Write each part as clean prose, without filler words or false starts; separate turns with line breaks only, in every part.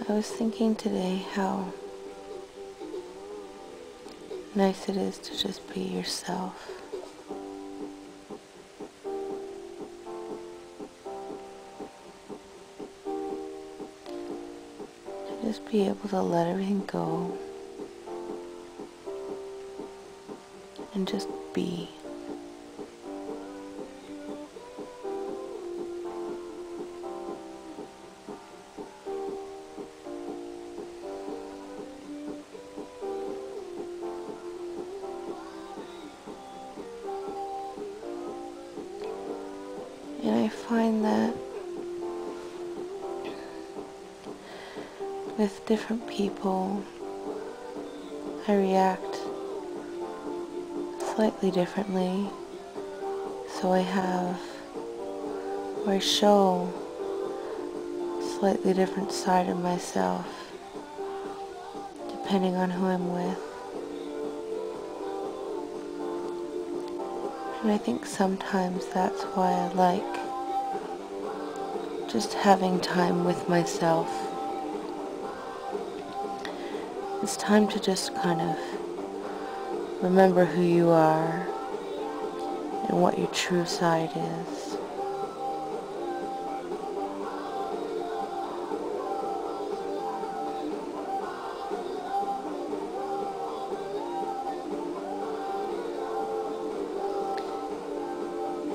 I was thinking today how nice it is to just be yourself. To just be able to let everything go and just be. And I find that with different people, I react slightly differently. So I have, or I show a slightly different side of myself, depending on who I'm with. And I think sometimes that's why I like just having time with myself. It's time to just kind of remember who you are and what your true side is.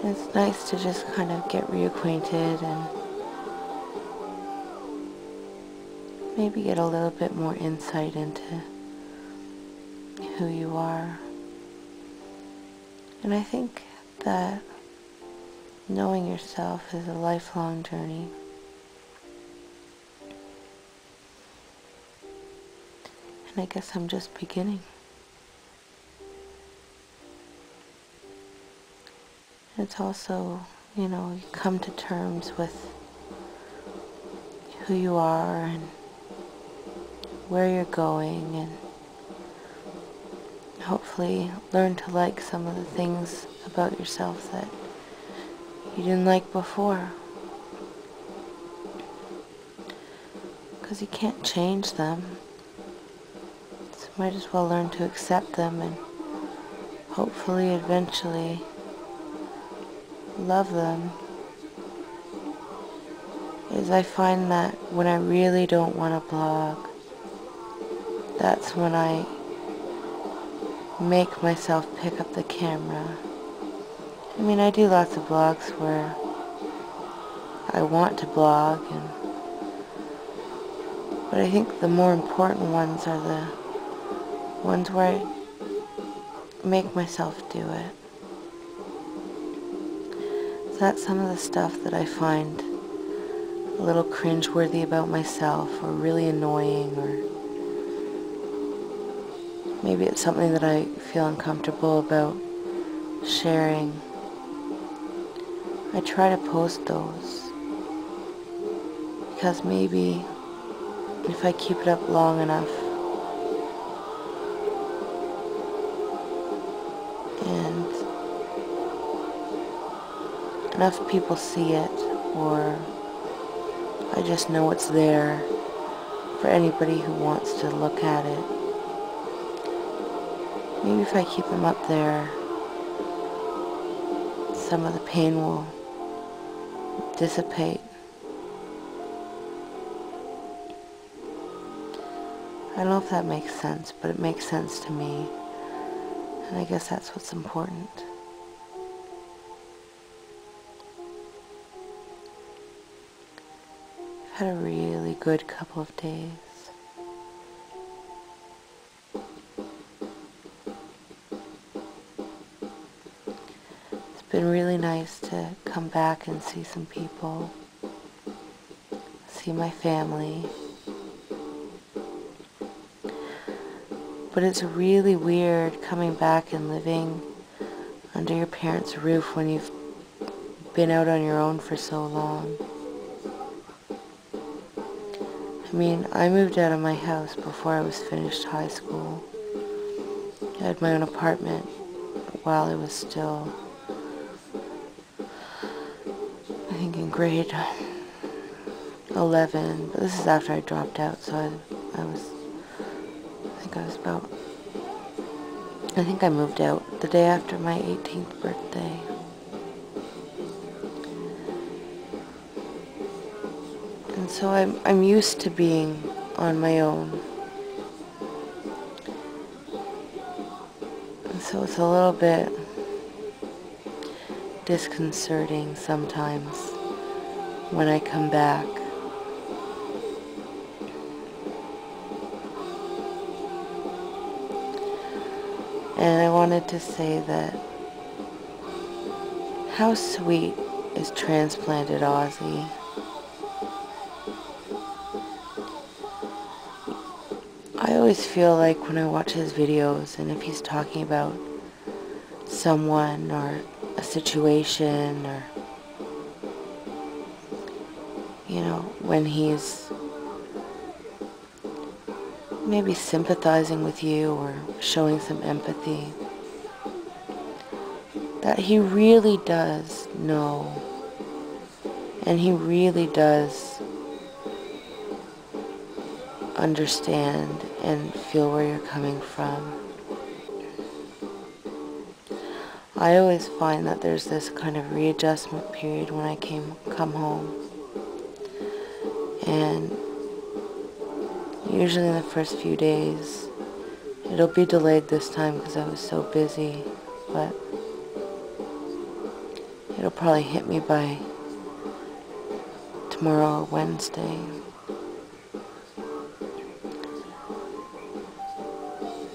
And it's nice to just kind of get reacquainted and maybe get a little bit more insight into who you are. And I think that knowing yourself is a lifelong journey. And I guess I'm just beginning. It's also, you come to terms with who you are and where you're going, and hopefully learn to like some of the things about yourself that you didn't like before. Because you can't change them. So you might as well learn to accept them and hopefully eventually love them. Is I find that when I really don't want to blog, that's when I make myself pick up the camera. I mean, I do lots of blogs where I want to blog, but I think the more important ones are the ones where I make myself do it. So that's some of the stuff that I find a little cringeworthy about myself, or really annoying, or maybe it's something that I feel uncomfortable about sharing. I try to post those because maybe if I keep it up long enough and enough people see it, or I just know it's there for anybody who wants to look at it. Maybe if I keep them up there, some of the pain will dissipate. I don't know if that makes sense, but it makes sense to me. And I guess that's what's important. I've had a really good couple of days. It's been really nice to come back and see some people, see my family. But it's really weird coming back and living under your parents' roof when you've been out on your own for so long. I mean, I moved out of my house before I was finished high school. I had my own apartment while I was still, I think, in grade 11, but this is after I dropped out, so I think I moved out the day after my 18th birthday. And so I'm used to being on my own. And so it's a little bit disconcerting sometimes when I come back. And I wanted to say that how sweet is transplanted Aussie. I always feel like when I watch his videos, and if he's talking about someone or a situation, or, you know, when he's maybe sympathizing with you or showing some empathy, that he really does know, and he really does understand and feel where you're coming from. I always find that there's this kind of readjustment period when I come home, and usually in the first few days, it'll be delayed this time because I was so busy, but it'll probably hit me by tomorrow or Wednesday.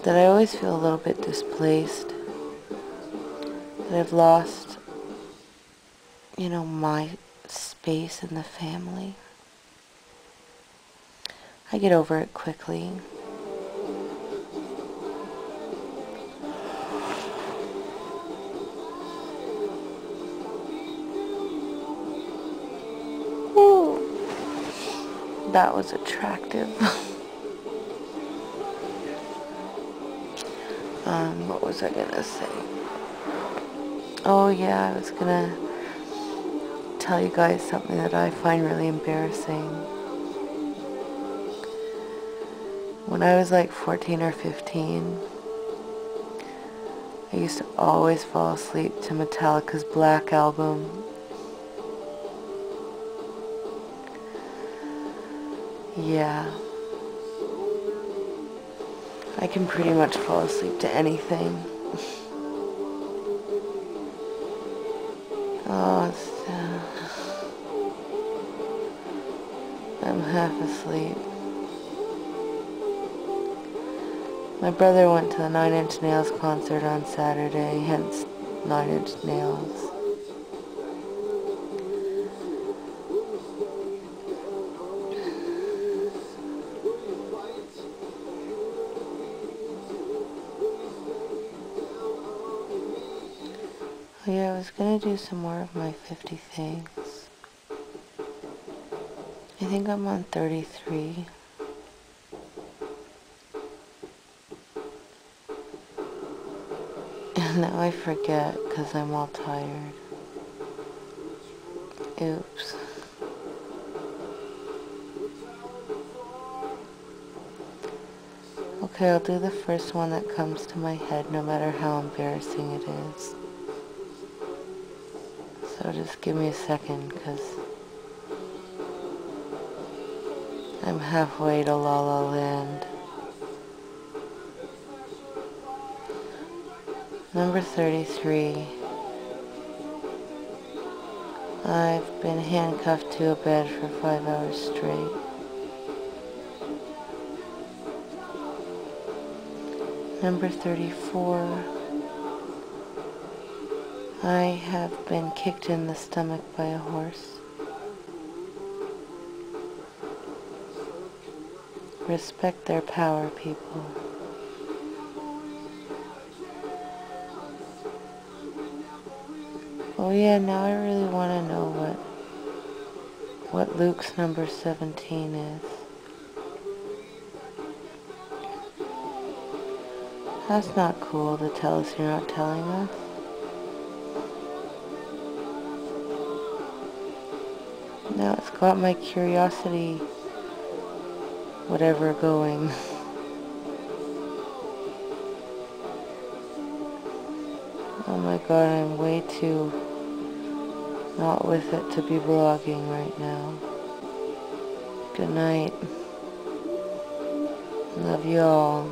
That I always feel a little bit displaced, that I've lost, you know, my space in the family. I get over it quickly. Ooh, that was attractive. What was I gonna say? Oh yeah, I was gonna tell you guys something that I find really embarrassing. When I was like 14 or 15, I used to always fall asleep to Metallica's Black Album. Yeah. I can pretty much fall asleep to anything. Oh, I'm half asleep. My brother went to the 9 Inch Nails concert on Saturday, hence 9 Inch Nails. Oh yeah, I was gonna do some more of my 50 things. I think I'm on 33. And now I forget because I'm all tired. Oops. Okay, I'll do the first one that comes to my head, no matter how embarrassing it is. So just give me a second, because I'm halfway to La La Land. Number 33. I've been handcuffed to a bed for 5 hours straight. Number 34. I have been kicked in the stomach by a horse. Respect their power, people. Oh yeah, now I really want to know what Luke's number 17 is. That's not cool to tell us you're not telling us. Now it's got my curiosity, whatever, going. Oh my god, I'm way too not with it to be vlogging right now. Good night. Love you all.